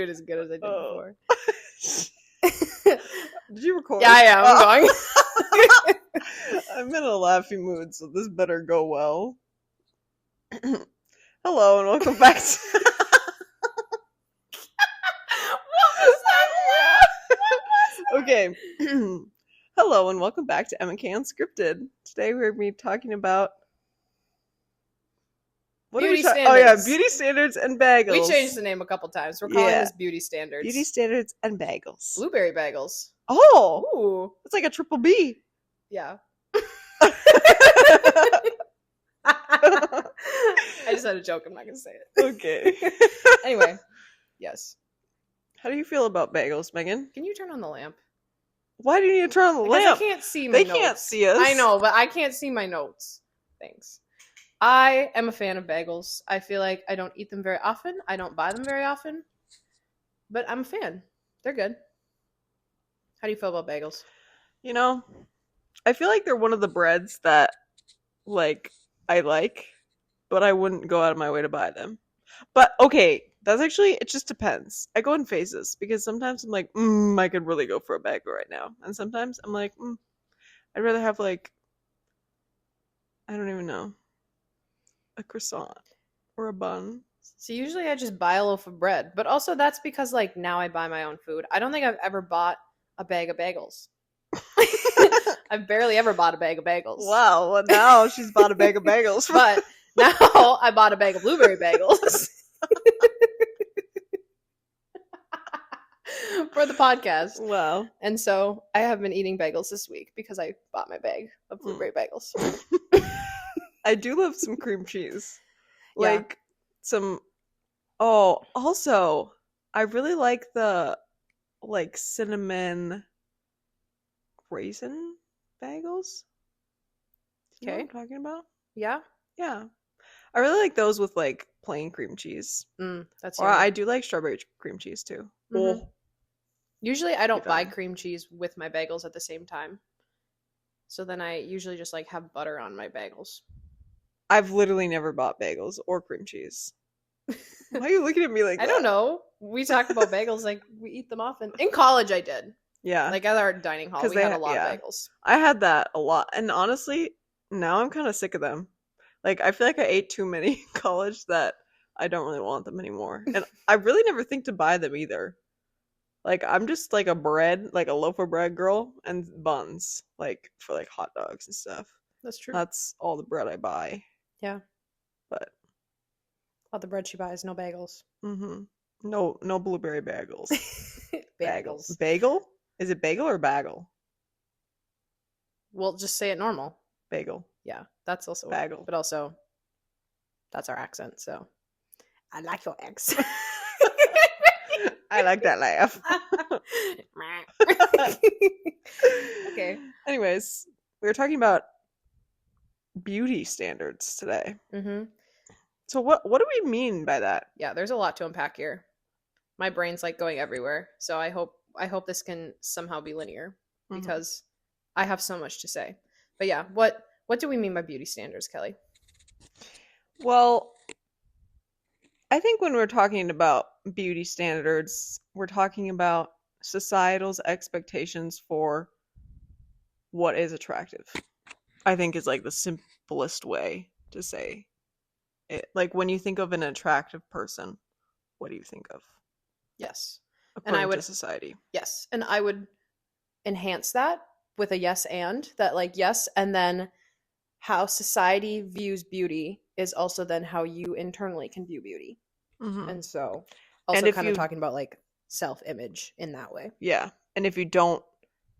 it as good as I did before. Did you record? Yeah, I am. I'm going. I'm in a laughing mood, so this better go well. Hello and welcome back to... What was that? Okay. Hello and welcome back to Emma K Unscripted. Today we're going to be talking about... Beauty Oh yeah, beauty standards and bagels. We changed the name a couple times. We're calling this beauty standards. Beauty standards and bagels. Blueberry bagels. Oh! Ooh. It's like a triple B. Yeah. I just had a joke. I'm not going to say it. Okay. Anyway. Yes. How do you feel about bagels, Megan? Can you turn on the lamp? Why do you need to turn on the lamp? I can't see my notes. They can't see us. I know, but I can't see my notes. Thanks. I am a fan of bagels. I feel like I don't eat them very often. I don't buy them very often. But I'm a fan. They're good. How do you feel about bagels? You know, I feel like they're one of the breads that, like, I like, but I wouldn't go out of my way to buy them. But, okay, that's actually, it just depends. I go in phases, because sometimes I'm like, I could really go for a bagel right now. And sometimes I'm like, I'd rather have, like, I don't even know, a croissant or a bun. So usually I just buy a loaf of bread. But also that's because, like, now I buy my own food. I don't think I've ever bought a bag of bagels. I've barely ever bought a bag of bagels. Wow, well, now she's bought a bag of bagels. But now I bought a bag of blueberry bagels. For the podcast. Wow. And so I have been eating bagels this week because I bought my bag of blueberry bagels. I do love some cream cheese. Yeah. Like some... Oh, also, I really like the, like, cinnamon raisin bagels. You know what I'm talking about? Yeah? Yeah. I really like those with, like, plain cream cheese. That's Or I do like strawberry cream cheese, too. Mm-hmm. Oh. Usually I don't buy cream cheese with my bagels at the same time. So then I usually just, like, have butter on my bagels. I've literally never bought bagels or cream cheese. Why are you looking at me like that? I don't know. We talk about bagels like we eat them often. In college I did. Yeah. Like at our dining hall, we had a lot of bagels. I had that a lot. And honestly, now I'm kind of sick of them. Like, I feel like I ate too many in college that I don't really want them anymore. And I really never think to buy them either. Like, I'm just like a loaf of bread girl and buns, like, for like hot dogs and stuff. That's true. That's all the bread I buy. Yeah. But all the bread she buys, no bagels. Mm-hmm. No blueberry bagels. Bagels. Bagel? Is it bagel or bagel? Well, just say it normal. Bagel. Yeah, that's also bagel. But also, that's our accent, so I like your accent. I like that laugh. Okay. Anyways, we were talking about beauty standards today. Mm-hmm. So what do we mean by that? Yeah, there's a lot to unpack here. My brain's like going everywhere, so I hope this can somehow be linear because I have so much to say. But yeah, what do we mean by beauty standards, Kelly? Well, I think when we're talking about beauty standards, we're talking about societal's expectations for what is attractive. I think is like the simplest way to say it. Like, when you think of an attractive person, what do you think of? Yes. According to society. Yes. And I would enhance that with a yes and that, like, yes, and then how society views beauty is also then how you internally can view beauty. Mm-hmm. And so also kind of talking about like self-image in that way. Yeah. And if you don't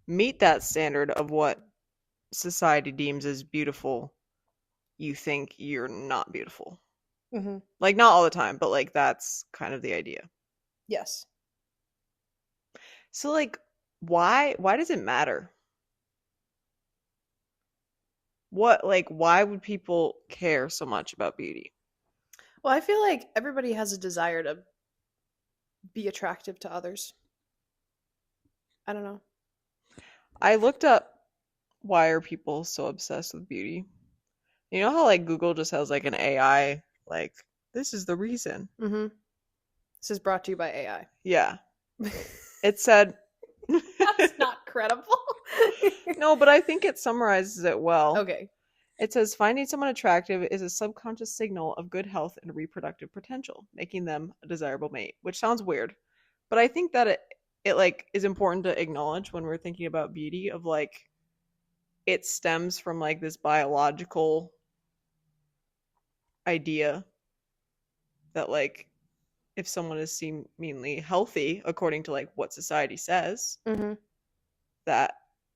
meet that standard of what society deems as beautiful, you think you're not beautiful. Mm-hmm. Like, not all the time, but like that's kind of the idea. Yes. So, like, why does it matter? Why would people care so much about beauty? Well, I feel like everybody has a desire to be attractive to others. I don't know. I looked up why are people so obsessed with beauty. You know how like Google just has like an AI, like, this is the reason. Mm-hmm. This is brought to you by AI. Yeah. It said That's not credible. No, but I think it summarizes it well. Okay. It says finding someone attractive is a subconscious signal of good health and reproductive potential, making them a desirable mate, which sounds weird. But I think that it like is important to acknowledge when we're thinking about beauty of like it stems from like this biological idea that like if someone is seemingly healthy according to like what society says, Mm-hmm. that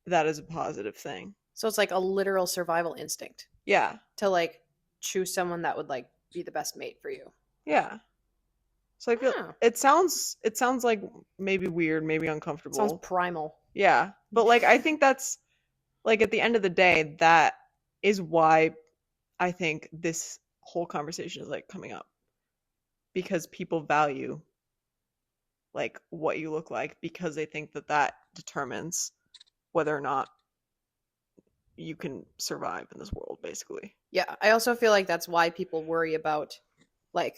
that is a positive thing. So it's like a literal survival instinct Yeah. to like choose someone that would like be the best mate for you. Yeah. So I feel Huh. it sounds like maybe weird, maybe Sounds uncomfortable. primal. Yeah. But like I think that's like at the end of the day that is why I think this whole conversation is like coming up because people value like what you look like because they think that that determines whether or not you can survive in this world basically. Yeah, I also feel like that's why people worry about like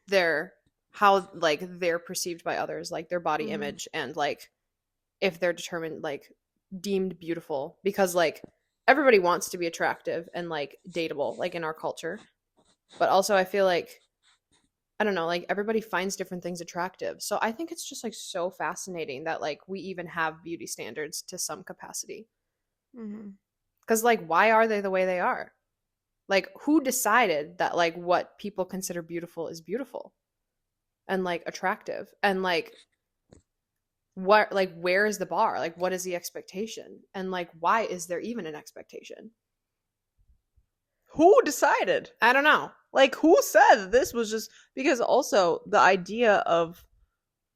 their how like they're perceived by others, like their body image and like if they're determined like deemed beautiful because like everybody wants to be attractive and like dateable like in our culture. But also I feel like I don't know, like everybody finds different things attractive. So I think it's just like so fascinating that like we even have beauty standards to some capacity. Mm-hmm. Cuz like why are they the way they are? Like who decided that like what people consider beautiful is beautiful and like attractive and like what like where is the bar? Like what is the expectation? And like why is there even an expectation? Who decided? I don't know. Like who said that this was just because also the idea of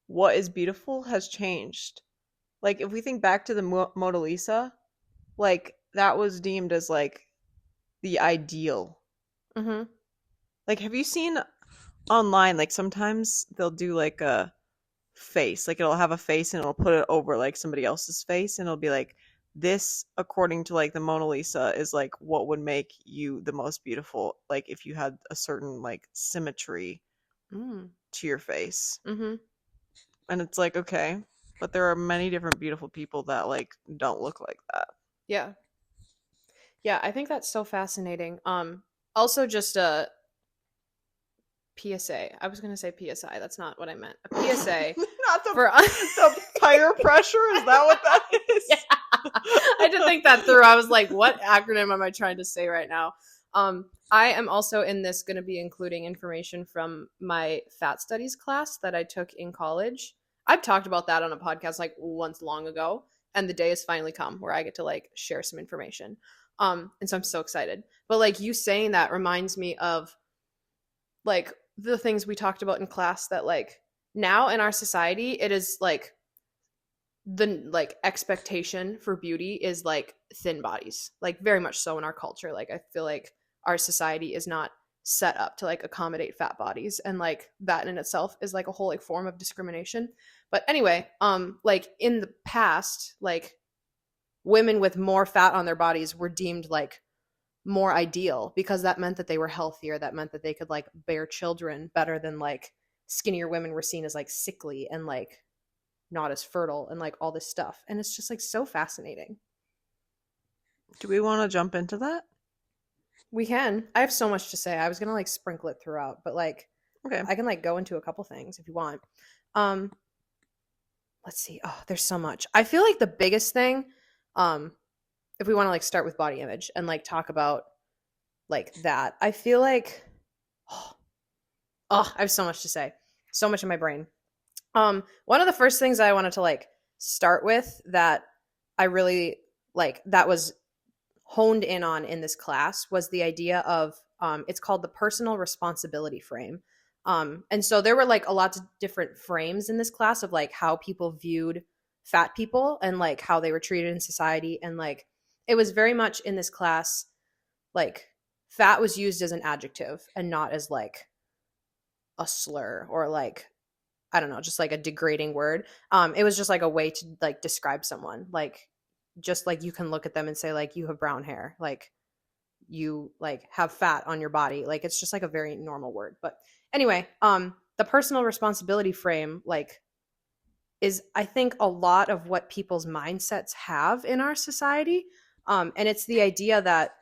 what is beautiful has changed. Like if we think back to the Mona Lisa, like that was deemed as like the ideal. Mhm. Like have you seen online like sometimes they'll do like a face, like it'll have a face and it'll put it over like somebody else's face and it'll be like this according to like the Mona Lisa is like what would make you the most beautiful like if you had a certain like symmetry Mm. to your face. Mhm. And it's like okay, but there are many different beautiful people that like don't look like that. Yeah. Yeah, I think that's so fascinating. Also just a PSA. I was going to say PSI. That's not what I meant. A PSA Not for the tire pressure, is that what that is? Yeah. I did think that through. I was like, what acronym am I trying to say right now? I am also in this going to be including information from my fat studies class that I took in college. I've talked about that on a podcast like once long ago, and the day has finally come where I get to like share some information. And so I'm so excited. But like you saying that reminds me of like the things we talked about in class that like now in our society it is like the like expectation for beauty is like thin bodies, like very much so in our culture. Like I feel like our society is not set up to like accommodate fat bodies and like that in itself is like a whole like form of discrimination. But anyway, like in the past like women with more fat on their bodies were deemed like more ideal because that meant that they were healthier, that meant that they could like bear children better than like skinnier women were seen as like sickly and like not as fertile and like all this stuff. And it's just like so fascinating. Do we want to jump into that? We can. I have so much to say. I was gonna like sprinkle it throughout, but like Okay. I can like go into a couple things if you want. Um let's see. Oh, there's so much. I feel like the biggest thing, if we want to like start with body image and like talk about like that, I feel like I have so much to say. So much in my brain. One of the first things I wanted to like start with that I really like that was honed in on in this class was the idea of it's called the personal responsibility frame. And so there were like a lot of different frames in this class of like how people viewed fat people and like how they were treated in society. And like it was very much in this class, like fat was used as an adjective and not as like a slur or like I don't know, just like a degrading word. It was just like a way to like describe someone. Like just like you can look at them and say like you have brown hair, like you like have fat on your body. Like it's just like a very normal word. But anyway, the personal responsibility frame, like, is I think a lot of what people's mindsets have in our society. And it's the idea that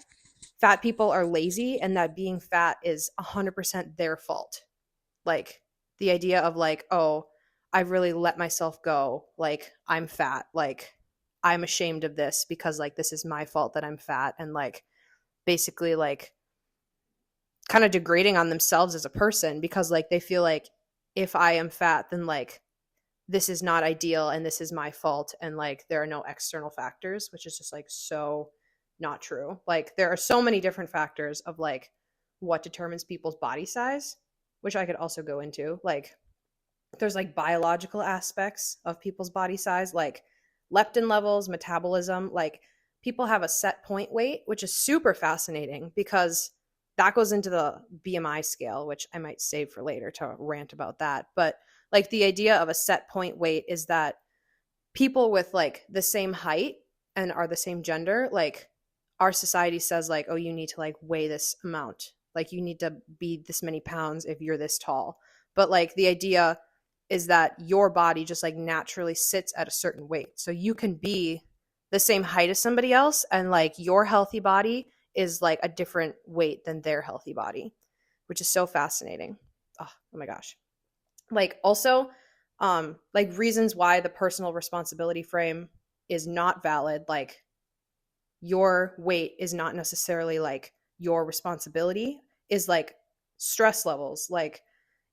fat people are lazy and that being fat is 100% their fault. Like the idea of like, oh, I've really let myself go. Like I'm fat. Like I'm ashamed of this because like this is my fault that I'm fat, and like basically like kind of degrading on themselves as a person because like they feel like if I am fat then like this is not ideal and this is my fault and like there are no external factors, which is just like so not true. Like there are so many different factors of like what determines people's body size, which I could also go into. Like there's like biological aspects of people's body size, like leptin levels, metabolism. Like people have a set point weight, which is super fascinating because that goes into the BMI scale, which I might save for later to rant about that. But like the idea of a set point weight is that people with like the same height and are the same gender, like our society says like, oh, you need to like weigh this amount, like you need to be this many pounds if you're this tall. But like the idea is that your body just like naturally sits at a certain weight, so you can be the same height as somebody else and like your healthy body is like a different weight than their healthy body, which is so fascinating. Oh my gosh. Like also like reasons why the personal responsibility frame is not valid, like your weight is not necessarily like your responsibility, is like stress levels. Like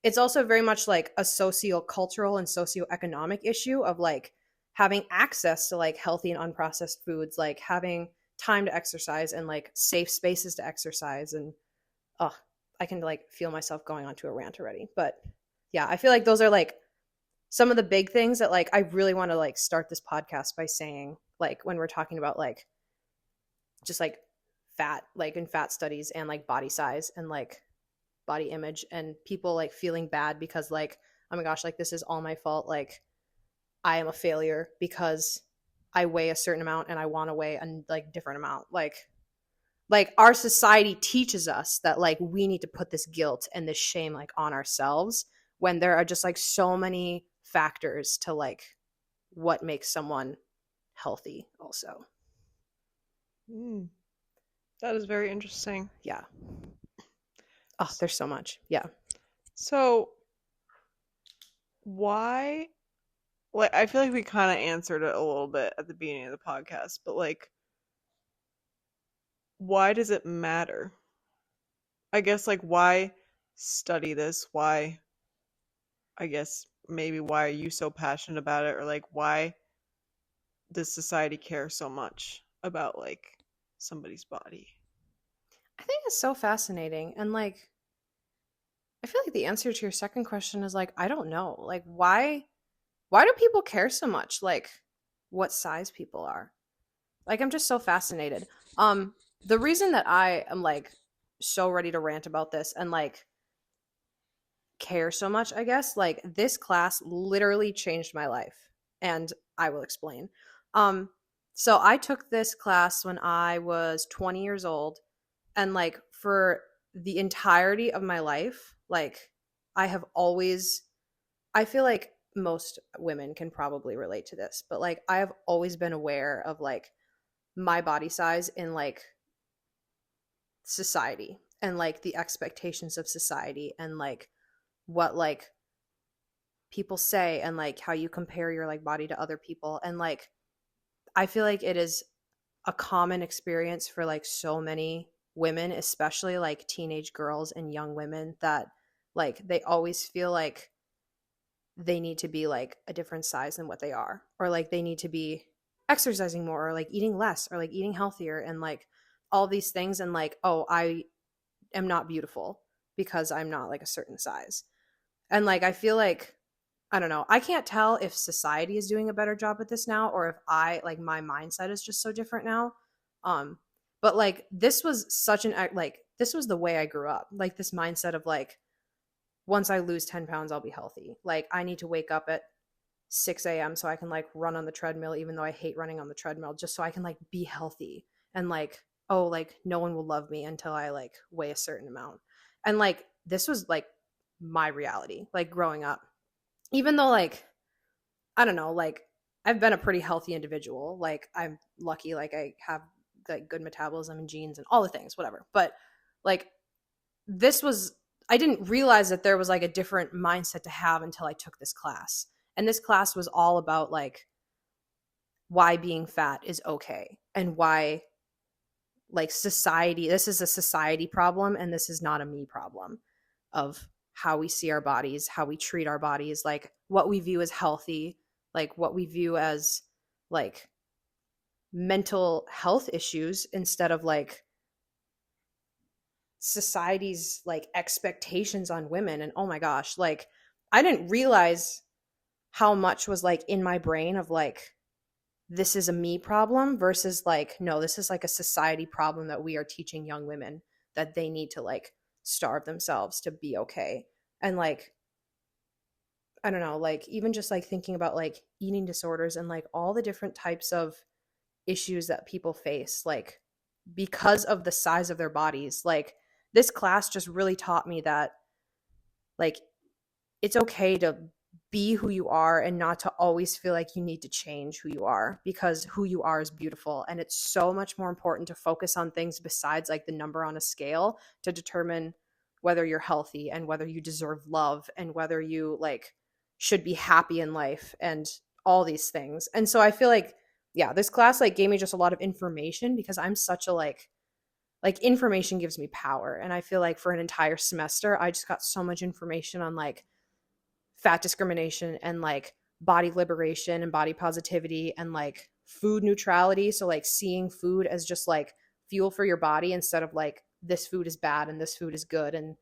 it's also very much like a socio-cultural and socioeconomic issue of like having access to like healthy and unprocessed foods, like having time to exercise and like safe spaces to exercise. And oh, I can like feel myself going on to a rant already. But yeah, I feel like those are like some of the big things that like I really want to like start this podcast by saying, like when we're talking about like just like fat, like in fat studies and like body size and like body image and people like feeling bad because like, oh my gosh, like this is all my fault, like I am a failure because I weigh a certain amount and I want to weigh a like different amount. Like our society teaches us that like we need to put this guilt and this shame like on ourselves when there are just like so many factors to like what makes someone healthy also. Mm, that is very interesting. Yeah. Oh, there's so much. Yeah. So, why? Like, I feel like we kind of answered it a little bit at the beginning of the podcast, but like, why does it matter? I guess, like, why study this? Why, I guess, maybe why are you so passionate about it? Or like, why does society care so much about like somebody's body? I think it's so fascinating. And like, I feel like the answer to your second question is like, I don't know. Like, why do people care so much? Like, what size people are? Like, I'm just so fascinated. The reason that I am like so ready to rant about this and like care so much, I guess, like this class literally changed my life. And I will explain. Um, so I took this class when I was 20 years old, and like for the entirety of my life, like I have always, I feel like most women can probably relate to this, but like I have always been aware of like my body size in like society and like the expectations of society and like what like people say and like how you compare your like body to other people. And like I feel like it is a common experience for like so many women, especially like teenage girls and young women, that like they always feel like they need to be like a different size than what they are, or like they need to be exercising more or like eating less or like eating healthier and like all these things. And like, oh, I am not beautiful because I'm not like a certain size. And like I feel like, I don't know, I can't tell if society is doing a better job at this now or if I like my mindset is just so different now. um but like this was such an like this was the way I grew up, like this mindset of like once I lose 10 pounds I'll be healthy. Like I need to wake up at 6 a.m. so I can like run on the treadmill, even though I hate running on the treadmill, just so I can like be healthy. And like, oh, like no one will love me until I like weigh a certain amount. And like this was like my reality, like growing up. Even though, like, I don't know, like, I've been a pretty healthy individual. Like, I'm lucky, like, I have like good metabolism and genes and all the things, whatever. But like, this was, I didn't realize that there was like a different mindset to have until I took this class. And this class was all about like why being fat is okay and why, like, society, this is a society problem and this is not a me problem, of how we see our bodies, how we treat our bodies, like what we view as healthy, like what we view as like mental health issues, instead of like society's like expectations on women. And oh my gosh, like, I didn't realize how much was like in my brain of like, this is a me problem versus like, no, this is like a society problem that we are teaching young women that they need to like starve themselves to be okay. And like, I don't know, like even just like thinking about like eating disorders and like all the different types of issues that people face, like because of the size of their bodies. Like, this class just really taught me that like it's okay to be who you are and not to always feel like you need to change who you are, because who you are is beautiful. And it's so much more important to focus on things besides like the number on a scale to determine whether you're healthy and whether you deserve love and whether you like should be happy in life and all these things. And so I feel like, yeah, this class like gave me just a lot of information, because I'm such a like information gives me power. And I feel like for an entire semester I just got so much information on like fat discrimination and like body liberation and body positivity and like food neutrality. So like seeing food as just like fuel for your body instead of like this food is bad and this food is good and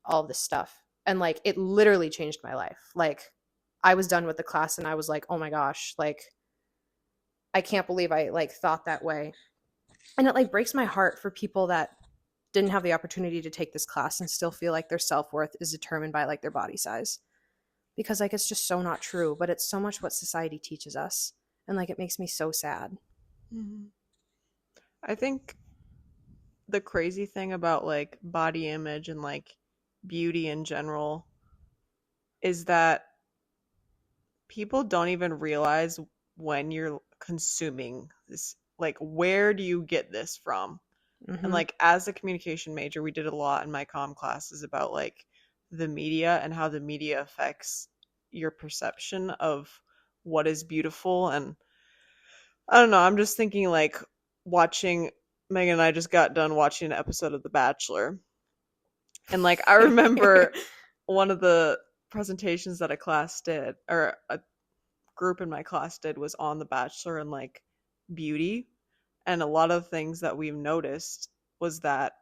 all this stuff. And like it literally changed my life. Like, I was done with the class and I was like, oh my gosh, like I can't believe I like thought that way. And it like breaks my heart for people that didn't have the opportunity to take this class and still feel like their self-worth is determined by like their body size, because like it's just so not true, but it's so much what society teaches us, and like it makes me so sad. Mhm. I think the crazy thing about like body image and like beauty in general is that people don't even realize when you're consuming this, like, where do you get this from? And Mm-hmm. like, as a communication major, we did a lot in my comm classes about like the media and how the media affects your perception of what is beautiful. And I don't know, I'm just thinking like watching, Megan and I just got done watching an episode of The Bachelor. And like, I remember one of the presentations that a class did, or a group in my class did, was on The Bachelor and like beauty. And a lot of things that we've noticed was that,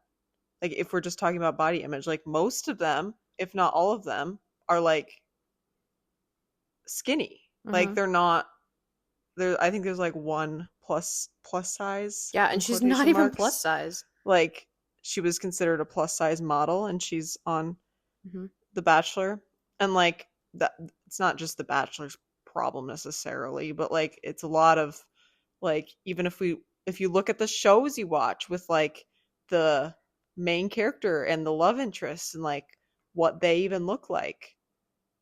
like, if we're just talking about body image, like most of them, if not all of them, are like skinny. Like Mm-hmm. they're not there. I think there's like one plus size Yeah, in and she's not quotation even plus marks. size. Like, she was considered a plus size model and she's on Mm-hmm. The Bachelor. And like, that, it's not just The Bachelor's problem necessarily, but like it's a lot of, like, even if you look at the shows you watch with like the main character and the love interest and like what they even look like,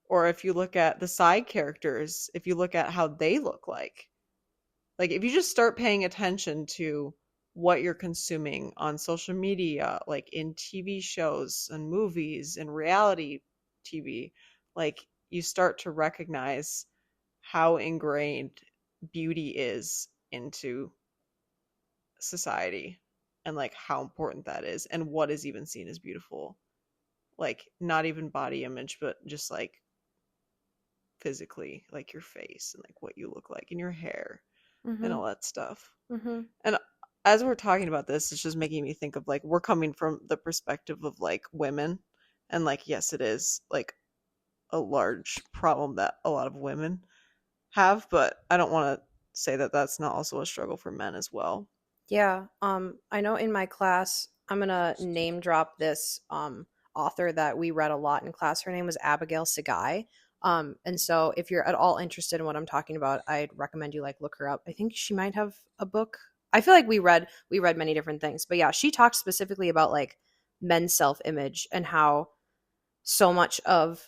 or if you look at the side characters, if you look at how they look like if you just start paying attention to what you're consuming on social media, like in TV shows and movies and reality TV, like you start to recognize how ingrained beauty is into society, and like how important that is and what is even seen as beautiful. Like, not even body image, but just like physically, like your face and like what you look like and your hair and Mm-hmm. all that stuff. Mm-hmm. And as we're talking about this, it's just making me think of like, we're coming from the perspective of like women, and like, yes, it is like a large problem that a lot of women have, but I don't want to say that that's not also a struggle for men as well. Yeah. I know in my class, I'm gonna name drop this author that we read a lot in class. Her name was Abigail Sagai. And so if you're at all interested in what I'm talking about, I'd recommend you like look her up. I think she might have a book. I feel like we read many different things. But yeah, she talks specifically about like men's self-image and how so much of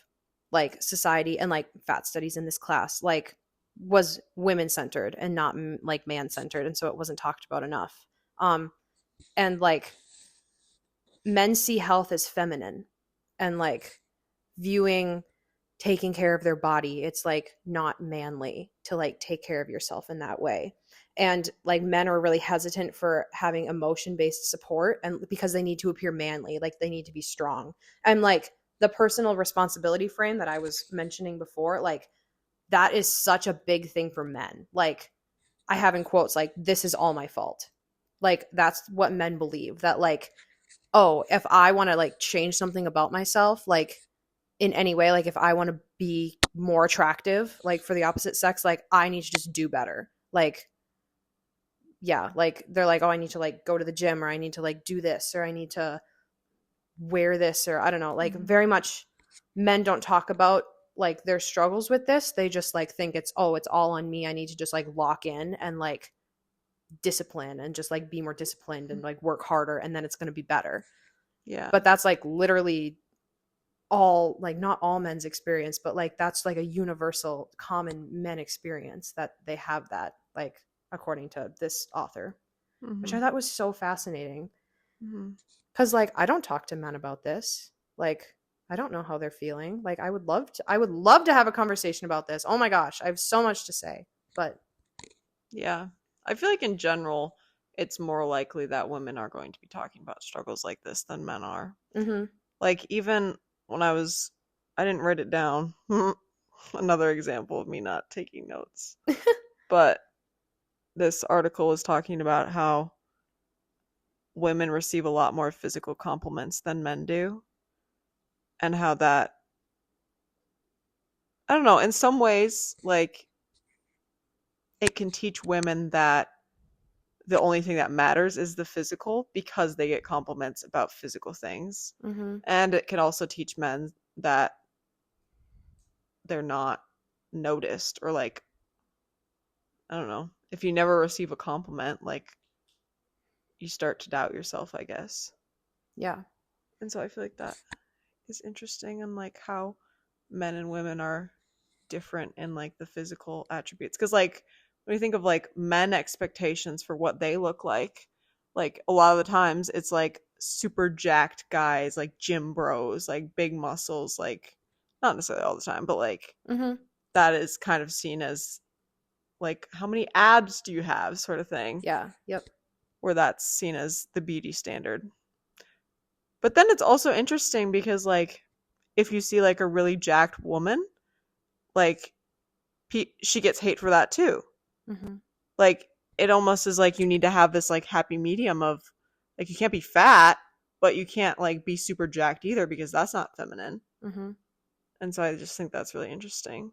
like society and like fat studies in this class like was women centered and not like man centered, and so it wasn't talked about enough. And like men see health as feminine, and like viewing taking care of their body, it's like not manly to like take care of yourself in that way. And like men are really hesitant for having emotion based support, and because they need to appear manly, like they need to be strong. And like the personal responsibility frame that I was mentioning before, like that is such a big thing for men. Like I have in quotes like, this is all my fault. Like that's what men believe, that like, oh, if I want to like change something about myself, like in any way, like if I want to be more attractive, like for the opposite sex, like I need to just do better. Like, yeah, like they're like, oh, I need to like go to the gym, or I need to like do this, or I need to wear this, or I don't know, like very much men don't talk about like their struggles with this. They just like think it's, oh, it's all on me. I need to just like lock in and like discipline and just like be more disciplined and like work harder, and then it's going to be better. Yeah. But that's like literally all, like not all men's experience, but like that's like a universal common men experience, that they have that, like according to this author, which I thought was so fascinating. Because like I don't talk to men about this. Like I don't know how they're feeling. Like I would love to have a conversation about this. Oh my gosh, I have so much to say. But Yeah. I feel like in general, it's more likely that women are going to be talking about struggles like this than men are. mm-hmm. Like, even when I didn't write it down. Another example of me not taking notes. But this article was talking about how women receive a lot more physical compliments than men do. And how that, I don't know, in some ways, like, it can teach women that the only thing that matters is the physical, because they get compliments about physical things. Mm-hmm. And it can also teach men that they're not noticed, or like, I don't know, if you never receive a compliment, like, you start to doubt yourself, I guess. Yeah. And so I feel like that is interesting, and like how men and women are different in like the physical attributes. Because like when you think of like men expectations for what they look like a lot of the times it's like super jacked guys, like gym bros, like big muscles, like not necessarily all the time, but like Mm-hmm. that is kind of seen as like, how many abs do you have, sort of thing, Yeah. Yep. where that's seen as the beauty standard. But then it's also interesting because like if you see like a really jacked woman, like she gets hate for that too. Mm-hmm. Like it almost is like you need to have this like happy medium of like, you can't be fat, but you can't like be super jacked either, because that's not feminine. Mm-hmm. And so I just think that's really interesting.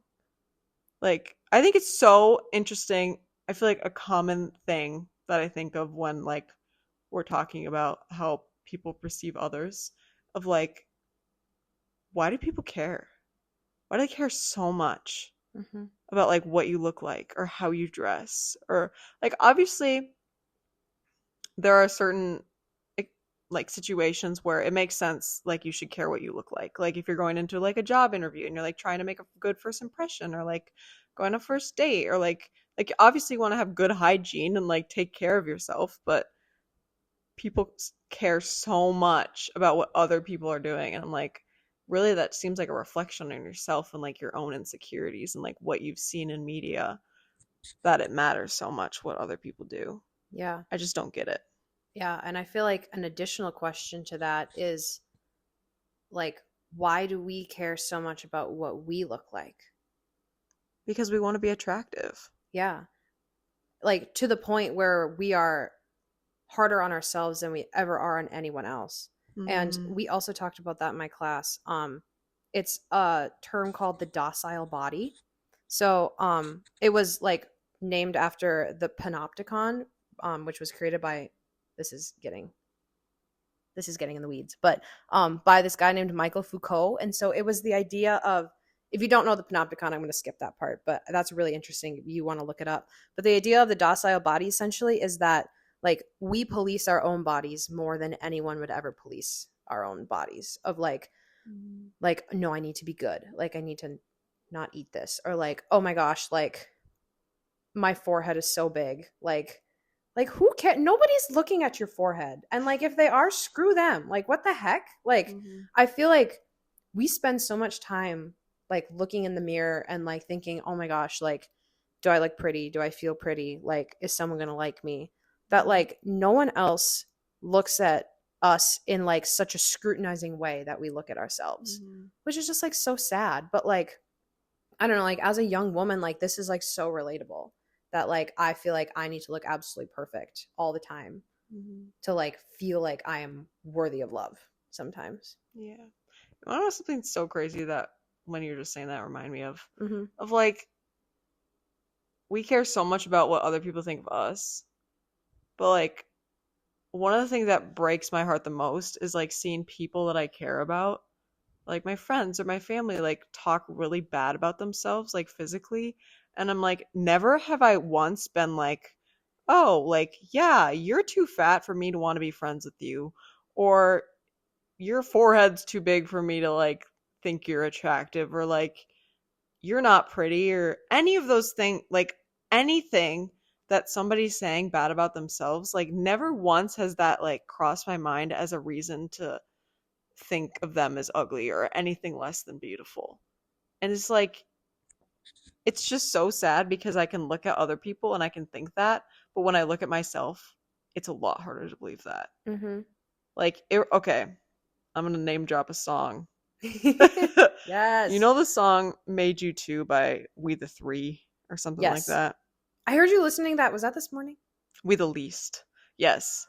Like I think it's so interesting. I feel like a common thing that I think of when like we're talking about how people perceive others, of like, why do people care? Why do they care so much Mm-hmm. about like what you look like or how you dress? Or like, obviously there are certain like situations where it makes sense, like you should care what you look like if you're going into like a job interview and you're like trying to make a good first impression, or like going on a first date, or like obviously you want to have good hygiene and like take care of yourself. But people care so much about what other people are doing, and I'm like, really, that seems like a reflection on yourself and like your own insecurities and like what you've seen in media, that it matters so much what other people do. Yeah. I just don't get it. Yeah. And I feel like an additional question to that is like, why do we care so much about what we look like? Because we want to be attractive. Yeah. Like to the point where we are harder on ourselves than we ever are on anyone else. And we also talked about that in my class. It's a term called the docile body. So it was like named after the panopticon, which was created by, this is getting in the weeds, but by this guy named Michael Foucault. And so it was the idea of, if you don't know the panopticon, I'm going to skip that part, but that's really interesting if you want to look it up. But the idea of the docile body essentially is that like we police our own bodies more than anyone would ever police our own bodies, of like like, no, I need to be good. Like, I need to not eat this. Or like, oh my gosh, like my forehead is so big. Like who cares? Nobody's looking at your forehead. And like if they are, screw them. Like what the heck? Like Mhm. I feel like we spend so much time like looking in the mirror and like thinking, "Oh my gosh, like do I look pretty? Do I feel pretty? Like is someone going to like me?" That Mhm. like no one else looks at us in like such a scrutinizing way that we look at ourselves, Mhm. which is just like so sad. But like I don't know, like as a young woman, like this is like so relatable that like I feel like I need to look absolutely perfect all the time Mhm. to like feel like I am worthy of love sometimes. Yeah. You want to know something so crazy that when you're just saying that remind me Mm-hmm. of like we care so much about what other people think of us, but like one of the things that breaks my heart the most is like seeing people that I care about, like my friends or my family, like talk really bad about themselves, like physically. And I'm like, never have I once been like, oh, like, yeah, you're too fat for me to want to be friends with you. Or your forehead's too big for me to like think you're attractive. Or like, you're not pretty. Or any of those things, like anything that somebody's saying bad about themselves, like, never once has that like crossed my mind as a reason to think of them as ugly or anything less than beautiful. And it's like, it's just so sad because I can look at other people and I can think that, but when I look at myself, it's a lot harder to believe that. Mm-hmm. Like, okay, I'm gonna name drop a song. You Yes. know the song "Made You Too" by We the Three or something like Yes. that? I heard you listening to that. Was that this morning? We the Least. Yes.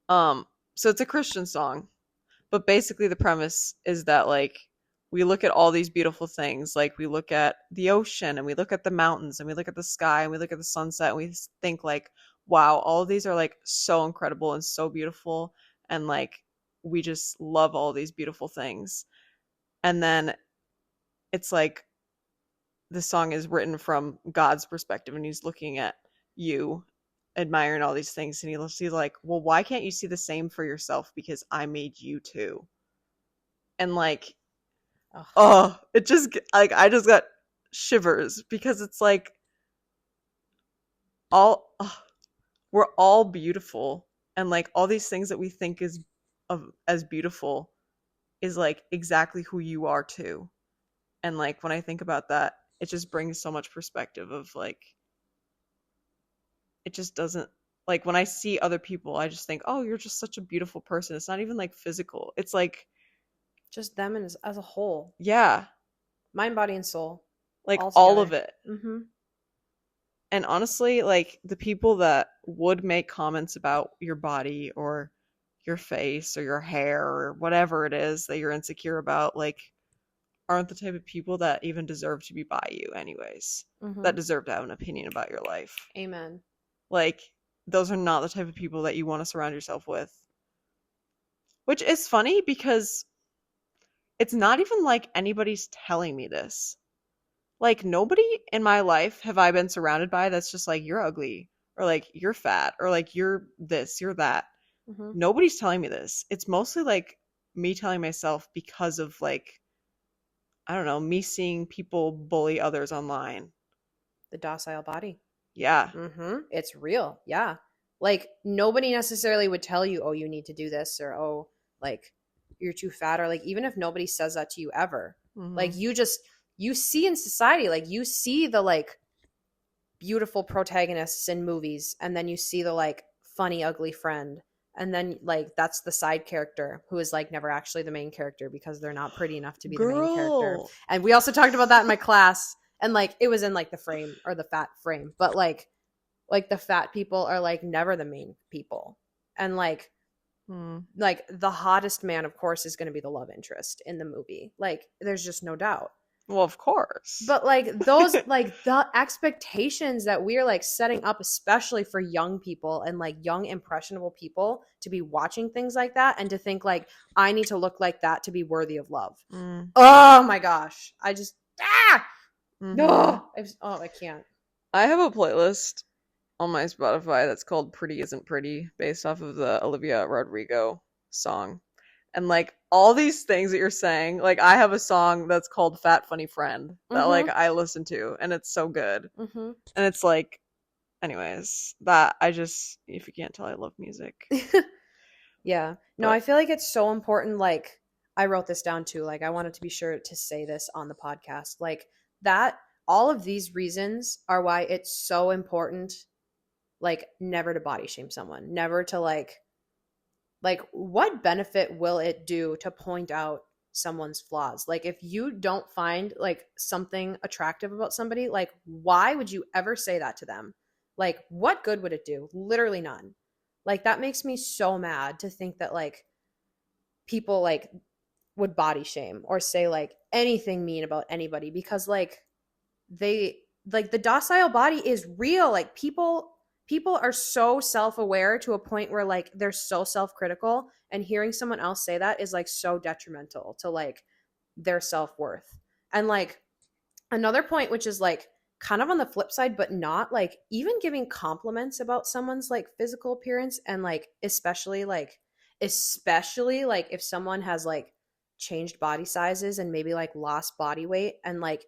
Um, so it's a Christian song, but basically the premise is that like we look at all these beautiful things, like we look at the ocean and we look at the mountains and we look at the sky and we look at the sunset and we think like, wow, all of these are like so incredible and so beautiful, and like we just love all these beautiful things. And then it's like the song is written from God's perspective and he's looking at you admiring all these things, and he's like, well, why can't you see the same for yourself, because I made you too. And like, Ugh. oh, it just like I just got shivers because it's like all we're all beautiful, and like all these things that we think is of as beautiful is like exactly who you are too. And like when I think about that, it just brings so much perspective of like it just doesn't, like when I see other people, I just think, oh, you're just such a beautiful person. It's not even like physical. It's like, Just them and as a whole, yeah, mind, body, and soul, like all all of together. it. Mm-hmm. And honestly, like the people that would make comments about your body or your face or your hair or whatever it is that you're insecure about, like aren't the type of people that even deserve to be by you anyways. Mm-hmm. That deserve to have an opinion about your life. Amen. Like those are not the type of people that you want to surround yourself with. Which is funny because it's not even like anybody's telling me this. Like nobody in my life have I been surrounded by that's just like you're ugly or like you're fat or like you're this, you're that. Mm-hmm. Nobody's telling me this. It's mostly like me telling myself because of like I don't know, me seeing people bully others online. The docile body. Yeah. Mm-hmm. It's real. Yeah. Like nobody necessarily would tell you, oh, you need to do this, or oh, like you're too fat, or like even if nobody says that to you ever, like Mhm. you see in society, like you see the like beautiful protagonists in movies, and then you see the like funny, ugly friend. And then like that's the side character who is like never actually the main character because they're not pretty enough to be the main character. Girl. And we also talked about that in my class. And like it was in like the frame or the fat frame. But like the fat people are like never the main people. And Hmm. like the hottest man of course is going to be the love interest in the movie. Like there's just no doubt. Well, of course. But like those like the expectations that we're like setting up especially for young people and like young impressionable people to be watching things like that and to think like I need to look like that to be worthy of love. Mm. Oh my gosh. I just Mhm. no. I can't. I have a playlist on my Spotify that's called Pretty Isn't Pretty, based off of the Olivia Rodrigo song. And like all these things that you're saying, like I have a song that's called Fat Funny Friend that like Mm-hmm. I listen to and it's so good. Mm-hmm. And it's like anyways, that I just if you can't tell I love music. Yeah. No, I But feel like it's so important. Like, I wrote this down too. Like, I wanted to be sure to say this on the podcast. Like, that, all of these reasons are why it's so important, like, never to body shame someone, never to, like, what benefit will it do to point out someone's flaws? Like, if you don't find, like, something attractive about somebody, like, why would you ever say that to them? Like, what good would it do? Literally none. Like, that makes me so mad to think that, like, people like would body shame or say like anything mean about anybody because like they like the docile body is real. Like people are so self-aware to a point where like they're so self-critical, and hearing someone else say that is like so detrimental to like their self-worth. And like another point, which is like kind of on the flip side but not, like even giving compliments about someone's like physical appearance, and like especially like if someone has like changed body sizes and maybe like lost body weight, and like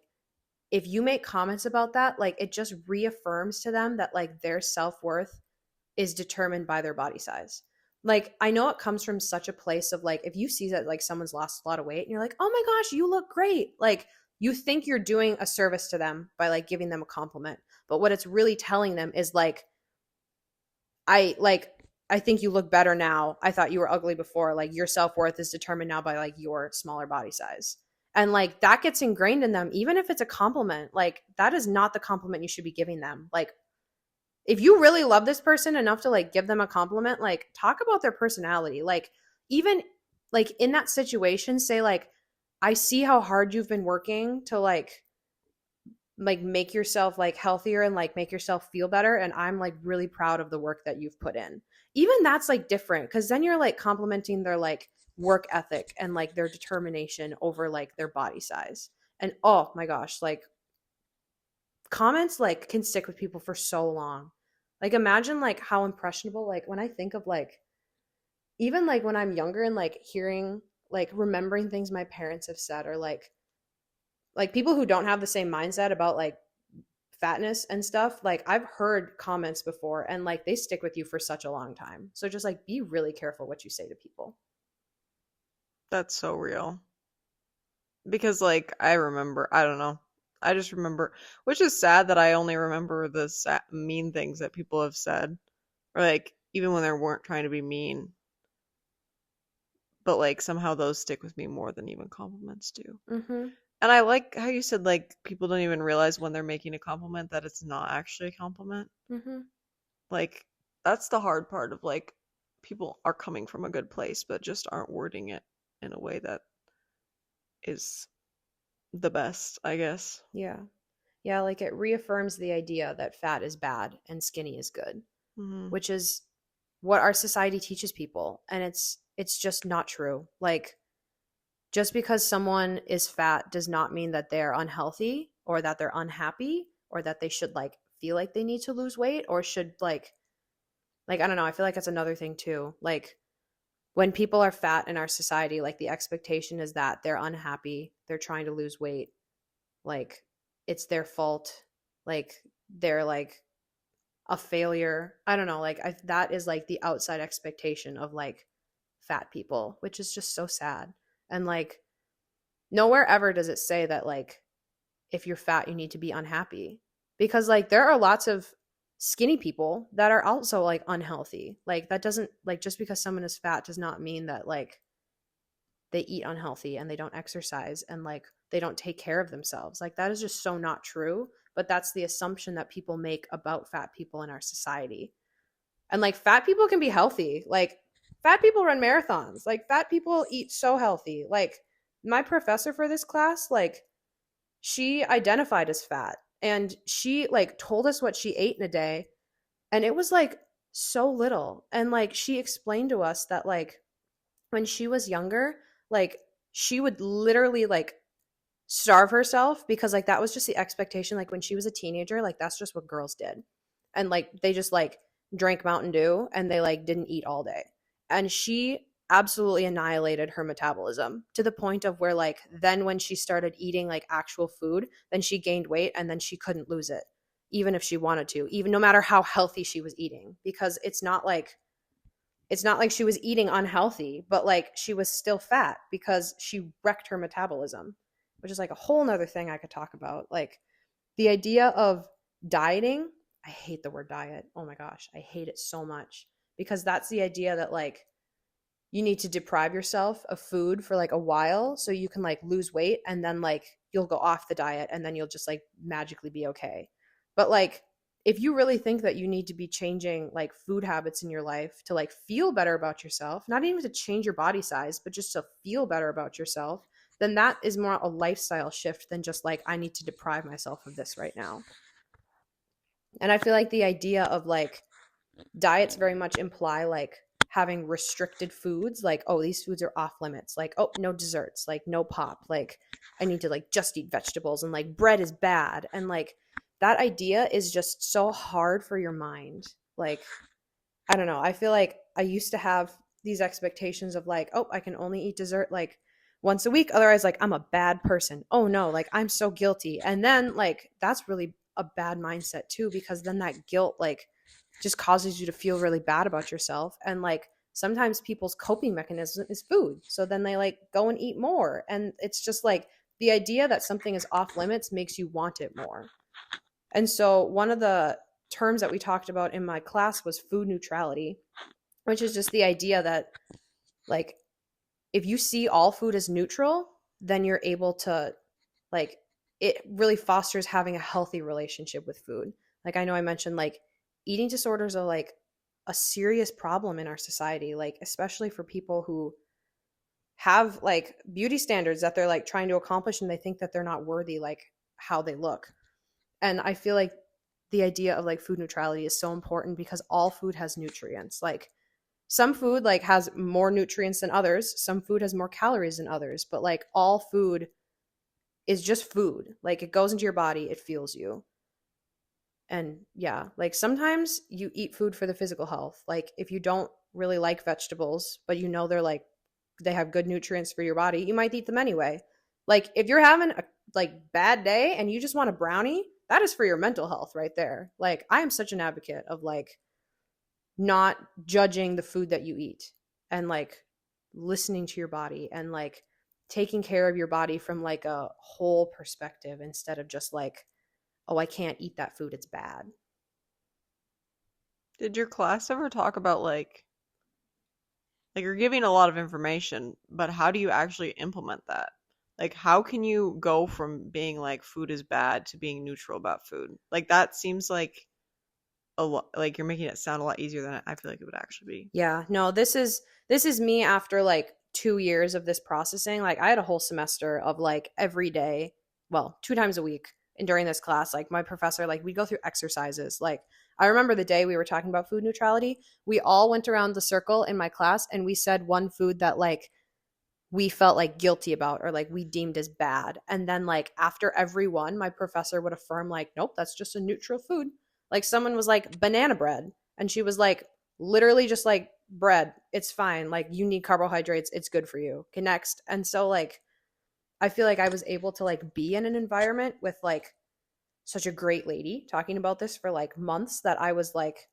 if you make comments about that, like it just reaffirms to them that like their self-worth is determined by their body size. Like I know it comes from such a place of like if you see that like someone's lost a lot of weight and you're like, "Oh my gosh, you look great." Like you think you're doing a service to them by like giving them a compliment. But what it's really telling them is like I think you look better now. I thought you were ugly before. Like your self-worth is determined now by like your smaller body size. And like that gets ingrained in them even if it's a compliment. Like that is not the compliment you should be giving them. Like if you really love this person enough to like give them a compliment, like talk about their personality. Like even like in that situation, say like, I see how hard you've been working to like make yourself like healthier and like make yourself feel better, and I'm like really proud of the work that you've put in. Even that's like different because then you're like complimenting their like work ethic and like their determination over like their body size. And oh my gosh, like comments like can stick with people for so long. Like imagine like how impressionable, like when I think of like even like when I'm younger and like hearing like remembering things my parents have said, or like people who don't have the same mindset about like fatness and stuff, like I've heard comments before and like they stick with you for such a long time. So just like be really careful what you say to people. that's so real. Because like I remember, I don't know. I just remember, which is sad that I only remember the mean things that people have said, or like even when they weren't trying to be mean, but like somehow those stick with me more than even compliments do. Mhm. And I like how you said like people don't even realize when they're making a compliment that it's not actually a compliment. Mhm. Like that's the hard part of like people are coming from a good place but just aren't wording it in a way that is the best, I guess. Yeah. Yeah, like it reaffirms the idea that fat is bad and skinny is good, Hmm. which is what our society teaches people, and it's just not true. Like just because someone is fat does not mean that they're unhealthy or that they're unhappy or that they should like feel like they need to lose weight or should like I don't know, I feel like that's another thing too. Like when people are fat in our society, like the expectation is that they're unhappy, they're trying to lose weight, like it's their fault, like they're like a failure. I don't know, like that is like the outside expectation of like fat people, which is just so sad. And like nowhere ever does it say that like if you're fat you need to be unhappy, because like there are lots of skinny people that are also like unhealthy. Like that doesn't, like just because someone is fat does not mean that like they eat unhealthy and they don't exercise and like they don't take care of themselves. Like that is just so not true, but that's the assumption that people make about fat people in our society. And like fat people can be healthy. Like fat people run marathons. Like fat people eat so healthy. Like my professor for this class, like she identified as fat and she like told us what she ate in a day, and it was like so little. And like she explained to us that like when she was younger, like she would literally like starve herself because like that was just the expectation. Like when she was a teenager, like that's just what girls did. And like they just like drank Mountain Dew and they like didn't eat all day. And she absolutely annihilated her metabolism to the point of where like then when she started eating like actual food, then she gained weight and then she couldn't lose it even if she wanted to, even no matter how healthy she was eating, because it's not like she was eating unhealthy, but like she was still fat because she wrecked her metabolism, which is like a whole nother thing I could talk about. Like the idea of dieting, I hate the word diet. Oh my gosh, I hate it so much because that's the idea that like you need to deprive yourself of food for like a while so you can like lose weight and then like you'll go off the diet and then you'll just like magically be okay. But like if you really think that you need to be changing like food habits in your life to like feel better about yourself, not even to change your body size, but just to feel better about yourself, then that is more a lifestyle shift than just like I need to deprive myself of this right now. And I feel like the idea of like diets very much imply like having restricted foods, like oh these foods are off limits, like oh no desserts, like no pop, like I need to like just eat vegetables, and like bread is bad, and like that idea is just so hard for your mind. Like I don't know, I feel like I used to have these expectations of like oh I can only eat dessert like once a week, otherwise like I'm a bad person, oh no like I'm so guilty, and then like that's really a bad mindset too, because then that guilt like just causes you to feel really bad about yourself. And like sometimes people's coping mechanism is food. So then they like go and eat more. And it's just like the idea that something is off limits makes you want it more. And so one of the terms that we talked about in my class was food neutrality, which is just the idea that like if you see all food as neutral, then you're able to like it really fosters having a healthy relationship with food. Like I know I mentioned like eating disorders are like a serious problem in our society, like especially for people who have like beauty standards that they're like trying to accomplish and they think that they're not worthy like how they look. And I feel like the idea of like food neutrality is so important because all food has nutrients. Like some food like has more nutrients than others, some food has more calories than others, but like all food is just food. Like it goes into your body, it fuels you. And yeah, like sometimes you eat food for the physical health. Like if you don't really like vegetables, but you know they're like they have good nutrients for your body, you might eat them anyway. Like if you're having a like bad day and you just want a brownie, that is for your mental health right there. Like I am such an advocate of like not judging the food that you eat and like listening to your body and like taking care of your body from like a whole perspective instead of just like oh I can't eat that food, it's bad. Did your class ever talk about like you're giving a lot of information, but how do you actually implement that? Like how can you go from being like food is bad to being neutral about food? Like that seems like a lot like you're making it sound a lot easier than I feel like it would actually be. Yeah, no, this is me after like 2 years of this processing. Like I had a whole semester of like every day, well 2 times a week, and during this class like my professor like we go through exercises. Like I remember the day we were talking about food neutrality, we all went around the circle in my class and we said one food that like we felt like guilty about or like we deemed as bad. And then like after every one, my professor would affirm like, nope, that's just a neutral food. Like someone was like banana bread and she was like literally just like bread. It's fine. Like you need carbohydrates. It's good for you. Okay, next. And so like I feel like I was able to like be in an environment with like such a great lady talking about this for like months that I was like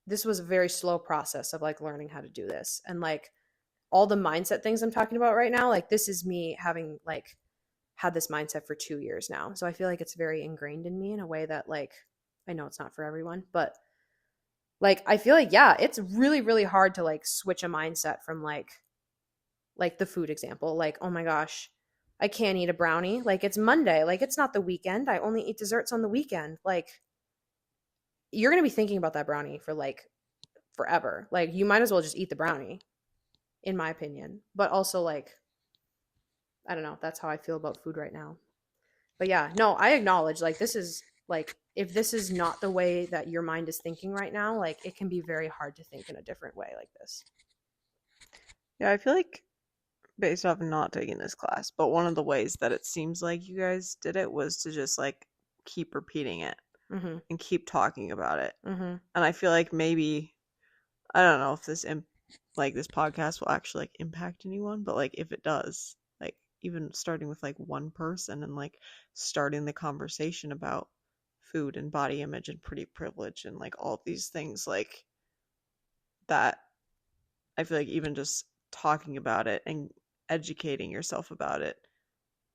this was a very slow process of like learning how to do this. And like all the mindset things I'm talking about right now, like this is me having like had this mindset for 2 years now. So I feel like it's very ingrained in me in a way that like I know it's not for everyone, but like I feel like yeah, it's really really hard to like switch a mindset from like the food example. Like, oh my gosh, I can't eat a brownie. Like it's Monday. Like it's not the weekend. I only eat desserts on the weekend. Like you're going to be thinking about that brownie for like forever. Like you might as well just eat the brownie in my opinion. But also like I don't know, that's how I feel about food right now. But yeah, no, I acknowledge like this is like if this is not the way that your mind is thinking right now, like it can be very hard to think in a different way like this. Yeah, I feel like based off not taking this class, but one of the ways that it seems like you guys did it was to just like keep repeating it Mhm. and keep talking about it. Mhm. And I feel like maybe I don't know if this like this podcast will actually like impact anyone, but like if it does, like even starting with like one person and like starting the conversation about food and body image and pretty privilege and like all these things like that, I feel like even just talking about it and educating yourself about it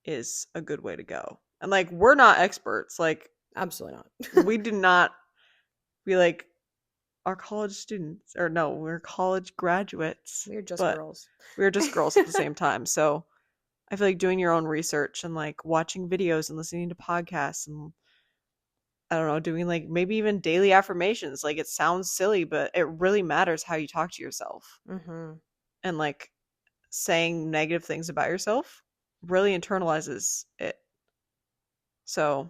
is a good way to go. And like we're not experts. Like Absolutely not. we do not we like are college students or no, we're college graduates. We're just But girls. we're just girls at the same time. So I feel like doing your own research and like watching videos and listening to podcasts and I don't know, doing like maybe even daily affirmations. Like it sounds silly, but it really matters how you talk to yourself. Mm-hmm. And like saying negative things about yourself really internalizes it. So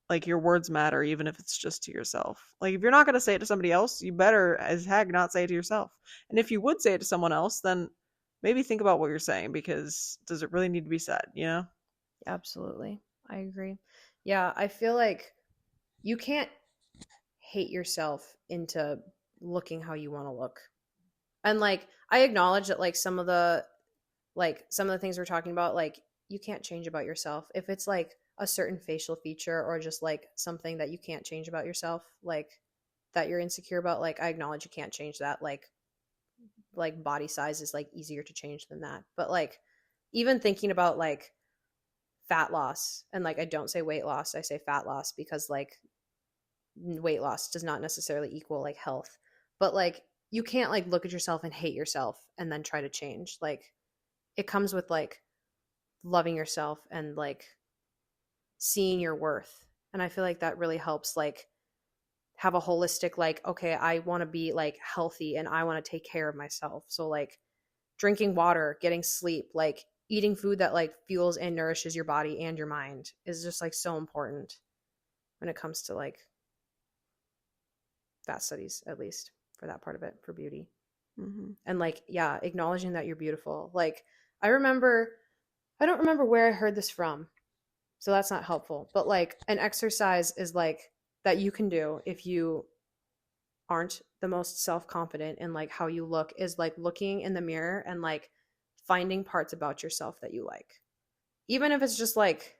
like your words matter even if it's just to yourself. Like if you're not going to say it to somebody else, you better as heck not say it to yourself. And if you would say it to someone else, then maybe think about what you're saying because does it really need to be said, you know? Absolutely. I agree. Yeah, I feel like you can't hate yourself into looking how you want to look. And like I acknowledge that some of the things we're talking about, like you can't change about yourself. If it's like a certain facial feature or just like something that you can't change about yourself, like that you're insecure about, like I acknowledge you can't change that. Like body size is like easier to change than that. But like even thinking about like fat loss, and like I don't say weight loss, I say fat loss because like weight loss does not necessarily equal like health. But like you can't like look at yourself and hate yourself and then try to change. Like it comes with like loving yourself and like seeing your worth. And I feel like that really helps like have a holistic like okay, I want to be like healthy and I want to take care of myself. So like drinking water, getting sleep, like eating food that like fuels and nourishes your body and your mind is just like so important when it comes to like fat studies, at least for that part of it, for beauty. Mm-hmm. And like yeah, acknowledging that you're beautiful. Like I don't remember where I heard this from, so that's not helpful, but like an exercise is like that you can do if you aren't the most self-confident in like how you look is like looking in the mirror and like finding parts about yourself that you like, even if it's just like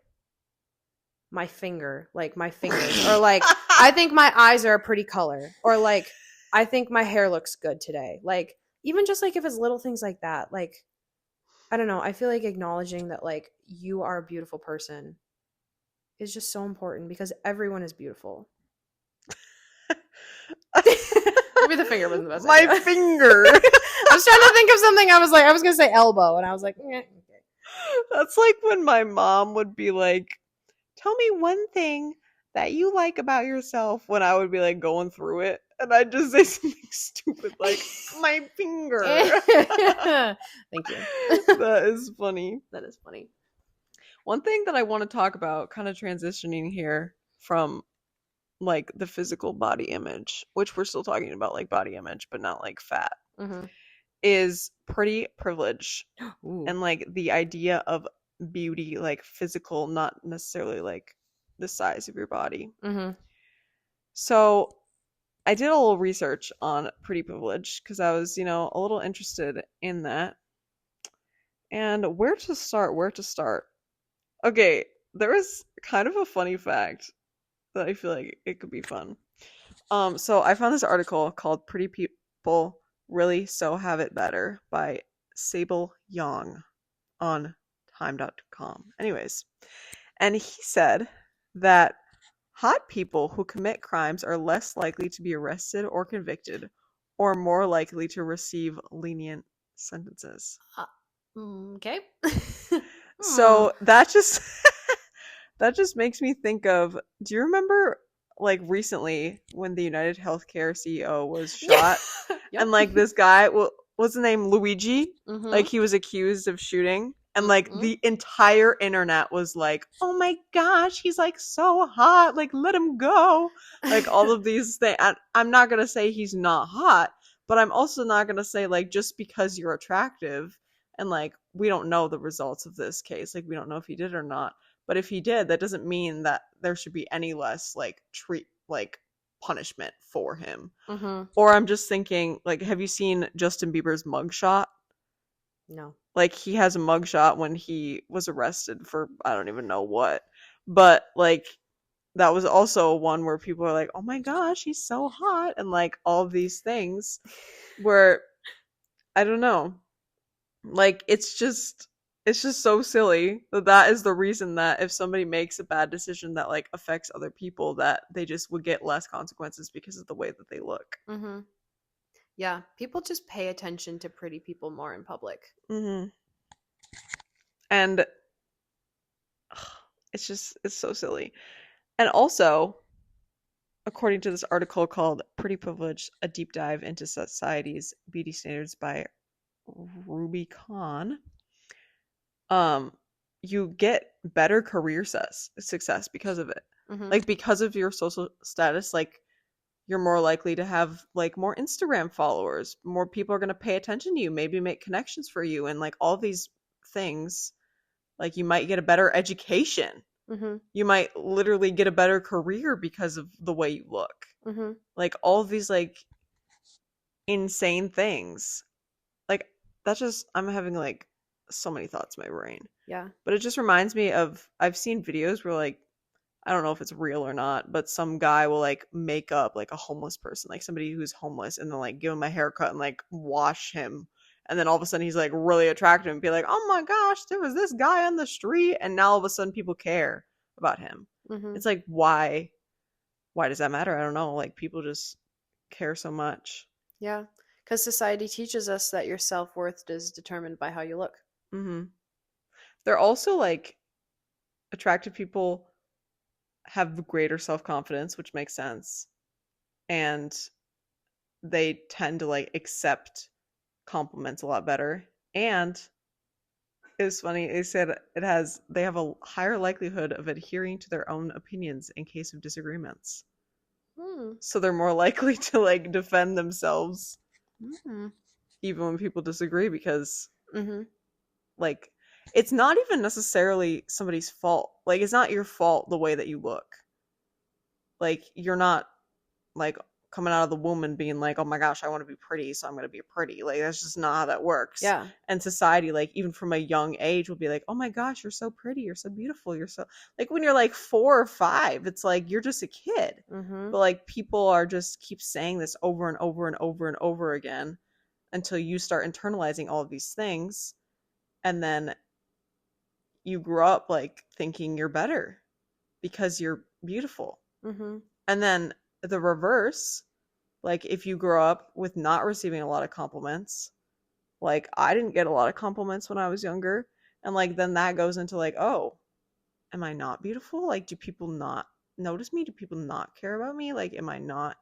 my finger, like my fingers, or like I think my eyes are a pretty color, or like I think my hair looks good today. Like even just like if it's little things like that, like I don't know, I feel like acknowledging that like you are a beautiful person is just so important because everyone is beautiful. Maybe the finger wasn't the best My idea. finger. I was trying to think of something. I was gonna say elbow, and I was like, okay. That's like when my mom would be like, tell me one thing that you like about yourself when I would be like going through it. And I'd just say something stupid like, my finger. Thank you. That is funny. That is funny. One thing that I want to talk about, kind of transitioning here from like the physical body image, which we're still talking about like body image, but not like fat, Mm-hmm. is pretty privilege Ooh. and like the idea of beauty, like physical, not necessarily like the size of your body. Mm-hmm. So I did a little research on pretty privilege because I was, a little interested in that. And where to start? Where to start? Okay, there is kind of a funny fact that I feel like it could be fun. So I found this article called Pretty People Really So Have It Better by Sable Young on time.com. Anyways, and he said that hot people who commit crimes are less likely to be arrested or convicted or more likely to receive lenient sentences. Okay. So that just that just makes me think of, do you remember like recently when the United Healthcare CEO was shot Yep. and like this guy, what's the name, Luigi? Mm-hmm. Like he was accused of shooting and like Mhm. the entire internet was like, oh my gosh, he's like so hot, like let him go. Like all of these things. I'm not going to say he's not hot, but I'm also not going to say like just because you're attractive and like we don't know the results of this case, like we don't know if he did or not. But if he did, that doesn't mean that there should be any less like treat like punishment for him. Mm-hmm. Or I'm just thinking, like, have you seen Justin Bieber's mugshot? No. Like, he has a mugshot when he was arrested for I don't even know what. But like that was also one where people are like, "Oh my gosh, he's so hot," and like all of these things where I don't know. Like it's just so silly that that is the reason that if somebody makes a bad decision that like affects other people that they just would get less consequences because of the way that they look. Mm-hmm. Yeah, people just pay attention to pretty people more in public. Mhm. And it's so silly. And also, according to this article called Pretty Privilege: A Deep Dive into Society's Beauty Standards by Ruby Khan, um, you get better career success because of it. Mm-hmm. Like because of your social status, like you're more likely to have like more Instagram followers, more people are going to pay attention to you, maybe make connections for you and like all these things. Like you might get a better education. Mm-hmm. You might literally get a better career because of the way you look. Mm-hmm. Like all of these like insane things. Like that's just I'm having like so many thoughts in my brain. Yeah. But it just reminds me of I've seen videos where like I don't know if it's real or not, but some guy will like make up like a homeless person, like somebody who's homeless, and then like give him a haircut and like wash him. And then all of a sudden he's like really attractive and be like, oh my gosh, there was this guy on the street. And now all of a sudden people care about him. Mm-hmm. It's like, why? Why does that matter? I don't know. Like people just care so much. Yeah, because society teaches us that your self-worth is determined by how you look. Hmm. They're also like attractive people have greater self confidence, which makes sense. And they tend to like accept compliments a lot better. And it was funny, they said they have a higher likelihood of adhering to their own opinions in case of disagreements. Hmm. So they're more likely to like defend themselves Mm-hmm. even when people disagree because Mm-hmm. like it's not even necessarily somebody's fault. Like it's not your fault the way that you look. Like you're not like coming out of the womb and being like, oh my gosh, I want to be pretty, so I'm going to be pretty. Like that's just not how that works. Yeah. And society, like even from a young age, will be like, oh my gosh, you're so pretty, you're so beautiful, you're so like when you're like 4 or 5, it's like you're just a kid. Mm-hmm. But like people are just keep saying this over and over and over and over again until you start internalizing all of these things, and then you grow up like thinking you're better because you're beautiful. Mm-hmm. And then the reverse, like if you grow up with not receiving a lot of compliments, like I didn't get a lot of compliments when I was younger, and like then that goes into like, oh, am I not beautiful? Like do people not notice me? Do people not care about me? Like am I not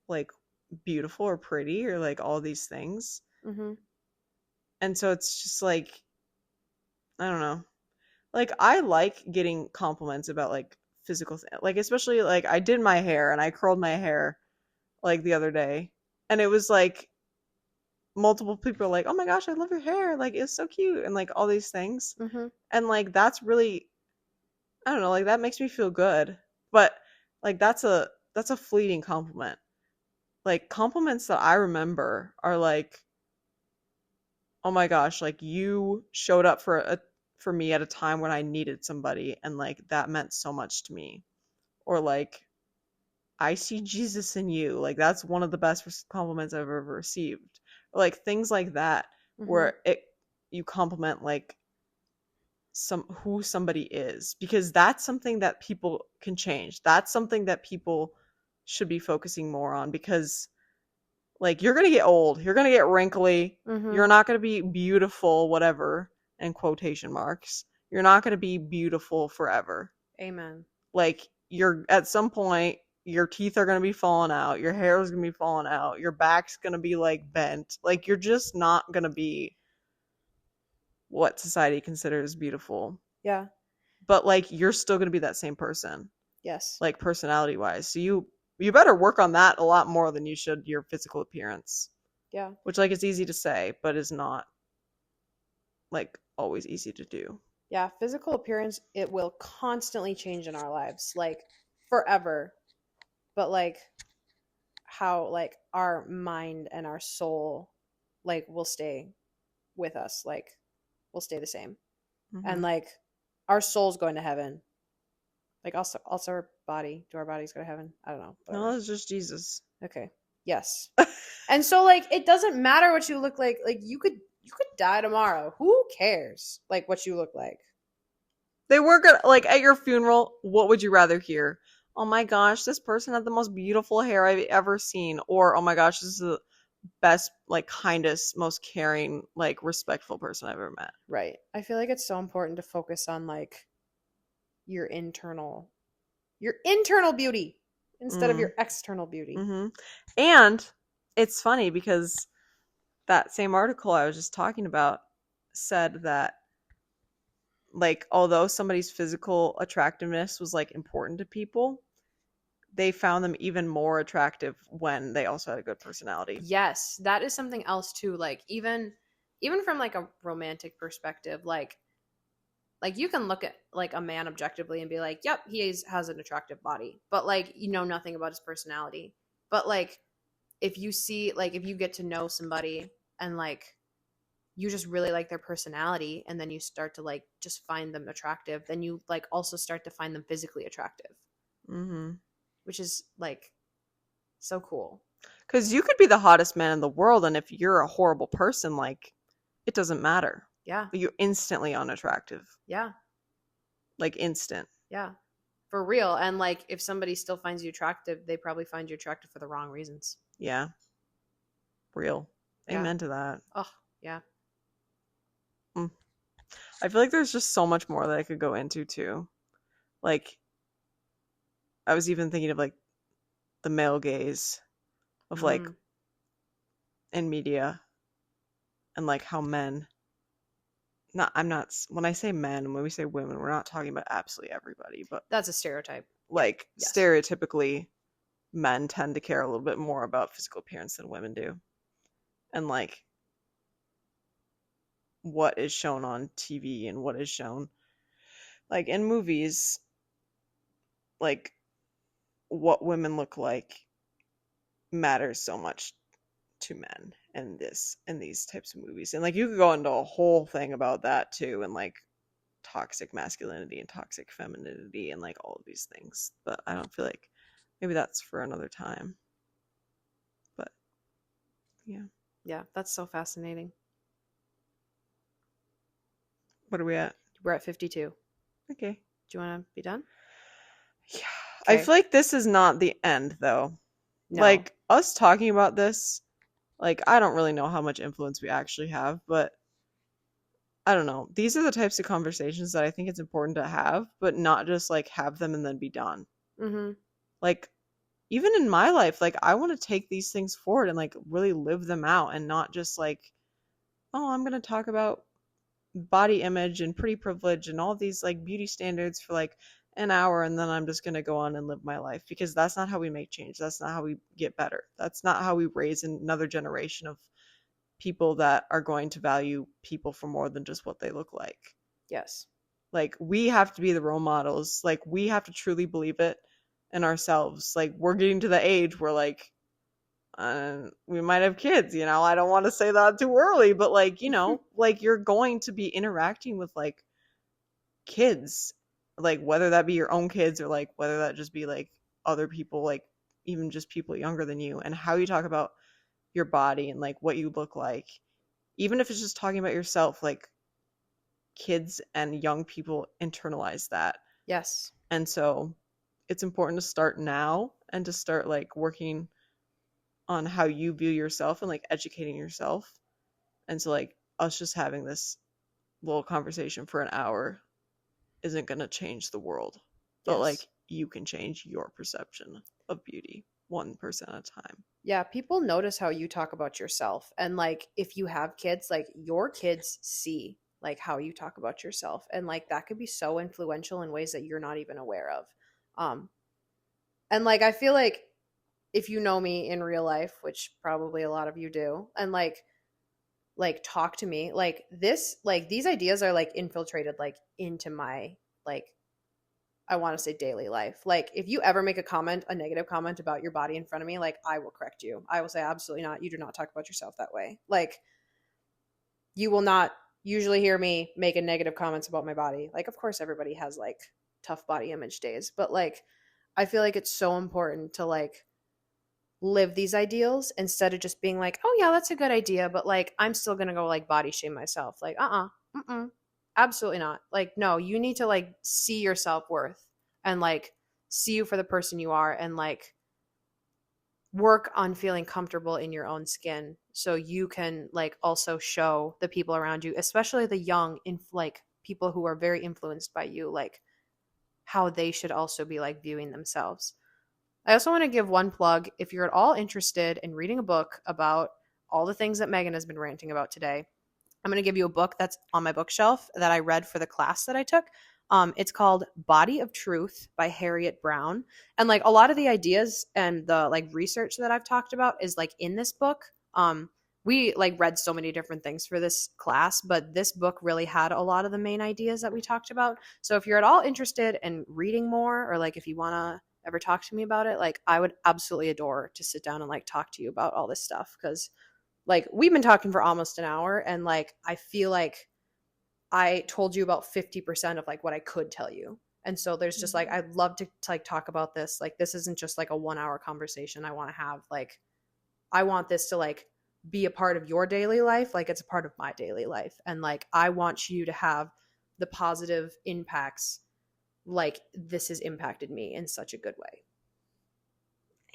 like beautiful or pretty or like all these things? Mm-hmm. And so it's just like I don't know. Like I like getting compliments about like physical like especially like I did my hair and I curled my hair like the other day, and it was like multiple people are like, "Oh my gosh, I love your hair. Like it's so cute." And like all these things. Mm-hmm. And like that's really I don't know, like that makes me feel good. But like that's a fleeting compliment. Like compliments that I remember are like, "Oh my gosh, like you showed up for me at a time when I needed somebody and like that meant so much to me." Or like I see Jesus in you. Like that's one of the best compliments I've ever received. Or, like things like that Mm-hmm. where it you compliment like some who somebody is because that's something that people can change. That's something that people should be focusing more on because like you're going to get old, you're going to get wrinkly, Mm-hmm. you're not going to be beautiful whatever in quotation marks. You're not going to be beautiful forever. Amen. Like you're at some point your teeth are going to be falling out, your hair is going to be falling out, your back's going to be like bent. Like you're just not going to be what society considers beautiful. Yeah. But like you're still going to be that same person, Yes. like personality wise. So you better work on that a lot more than you should your physical appearance, Yeah. which like is easy to say but is not like always easy to do. Yeah. Physical appearance, it will constantly change in our lives, like forever. but like how like our mind and our soul like will stay with us, like will stay the same. And Mm-hmm. like our soul's going to heaven. Like also our body. Do our bodies go to heaven? I don't know. No, Whatever. it's just Jesus. Okay. Yes. And so like it doesn't matter what you look like. Like you could die tomorrow. Who cares? Like what you look like. They were gonna like at your funeral. What would you rather hear? Oh my gosh, this person had the most beautiful hair I've ever seen, or oh my gosh, this is the best, like kindest, most caring, like respectful person I've ever met. Right. I feel like it's so important to focus on like your internal beauty instead of Mm, your external beauty. hmm And it's funny because that same article I was just talking about said that like although somebody's physical attractiveness was like important to people, they found them even more attractive when they also had a good personality. Yes, that is something else too. Like even from like a romantic perspective, like you can look at like a man objectively and be like, "Yep, has an attractive body." But like you know nothing about his personality. But like if you get to know somebody and like you just really like their personality and then you start to like just find them attractive, then you like also start to find them physically attractive, Mm-hmm. which is like so cool. Because you could be the hottest man in the world, and if you're a horrible person, like it doesn't matter. Yeah. You're instantly unattractive, Yeah. like instant. Yeah. For real. And like if somebody still finds you attractive, they probably find you attractive for the wrong reasons. Yeah, real. Yeah. Amen to that. Oh, yeah. Mm. I feel like there's just so much more that I could go into too. Like I was even thinking of like the male gaze of like Mm. in media and like how men not I'm not when I say men, when we say women, we're not talking about absolutely everybody, but That's a stereotype. Yeah. like Yes. stereotypically men tend to care a little bit more about physical appearance than women do. And like what is shown on TV and what is shown like in movies, like what women look like matters so much to men in this in these types of movies. And like you could go into a whole thing about that too and like toxic masculinity and toxic femininity and like all of these things. But I don't feel like maybe that's for another time. But yeah. Yeah. That's so fascinating. What are we at? We're at 52. Okay. Do you want to be done? Yeah. I Okay. feel like this is not the end though. No. Like us talking about this, like I don't really know how much influence we actually have, but I don't know. These are the types of conversations that I think it's important to have, but not just like have them and then be done. Mm-hmm. Like even in my life, like I want to take these things forward and like really live them out and not just like, oh, I'm going to talk about body image and pretty privilege and all these like beauty standards for like an hour and then I'm just going to go on and live my life because that's not how we make change. That's not how we get better. That's not how we raise another generation of people that are going to value people for more than just what they look like. Yes. Like we have to be the role models. Like we have to truly believe it in ourselves. Like we're getting to the age where like we might have kids, you know. I don't want to say that too early, but like, you know, like you're going to be interacting with like kids, like whether that be your own kids or like whether that just be like other people, like even just people younger than you, and how you talk about your body and like what you look like, even if it's just talking about yourself, like kids and young people internalize that. Yes. And so it's important to start now and to start like working on how you view yourself and like educating yourself. And so like us just having this little conversation for an hour isn't going to change the world. But Yes. like you can change your perception of beauty 1% at a time. Yeah, people notice how you talk about yourself. And like if you have kids, like your kids see like how you talk about yourself. And like that could be so influential in ways that you're not even aware of. Um and like I feel like if you know me in real life, which probably a lot of you do, and like talk to me, like this like these ideas are like infiltrated like into my like I want to say daily life. Like if you ever make a negative comment about your body in front of me, like I will correct you. I will say absolutely not. You do not talk about yourself that way. Like you will not usually hear me making negative comments about my body. Like of course everybody has like tough body image days, but like I feel like it's so important to like live these ideals instead of just being like, oh yeah, that's a good idea, but like I'm still gonna go like body shame myself. Like, absolutely not. Like, no, you need to like see your self-worth and like see you for the person you are and like work on feeling comfortable in your own skin so you can like also show the people around you, especially the young in like people who are very influenced by you, like how they should also be like viewing themselves. I also want to give one plug. If you're at all interested in reading a book about all the things that Megan has been ranting about today, I'm going to give you a book that's on my bookshelf that I read for the class that I took. It's called Body of Truth by Harriet Brown. And like a lot of the ideas and the like research that I've talked about is like in this book. We like read so many different things for this class, but this book really had a lot of the main ideas that we talked about. So if you're at all interested in reading more, or like if you want to ever talk to me about it, like I would absolutely adore to sit down and like talk to you about all this stuff, because like we've been talking for almost an hour and like I feel like I told you about 50% of like what I could tell you. And so there's just like I'd love to like talk about this. Like this isn't just like a 1 hour conversation I want to have. Like I want this to like be a part of your daily life, like it's a part of my daily life. And like I want you to have the positive impacts like this has impacted me in such a good way.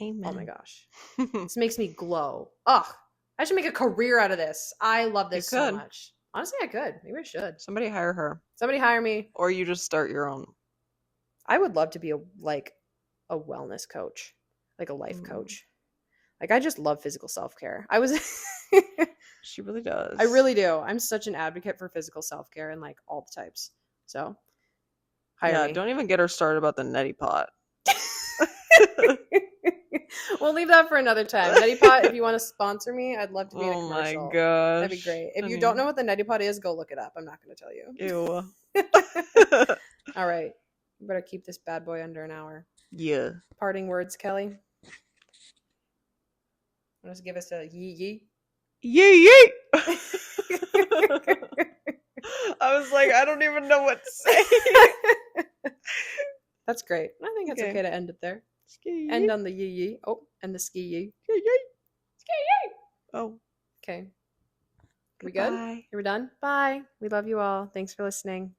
Amen. Oh my gosh. This makes me glow. Ugh. I should make a career out of this. I love this so much. Honestly, I could. Maybe I should. Somebody hire her. Somebody hire me. Or you just start your own. I would love to be a wellness coach, like a life coach. Like I just love physical self-care. She really does. I really do. I'm such an advocate for physical self-care and like all the types. So hire me. Don't even get her started about the neti pot. We'll leave that for another time. Neti pot, if you want to sponsor me, I'd love to be in a commercial. Oh my gosh. That'd be great. If you don't know what the neti pot is, go look it up. I'm not going to tell you. Ew. All right. You better keep this bad boy under an hour. Yeah. Parting words, Kelly? Want to give us a yee yee? Yee yee! I was like, I don't even know what to say. That's great. I think it's okay to end it there. Ski. End on the yee yee. Oh, and the ski yee. Ski yee. Ski yee. Oh. Okay. We good? Are we done? Bye. We love you all. Thanks for listening.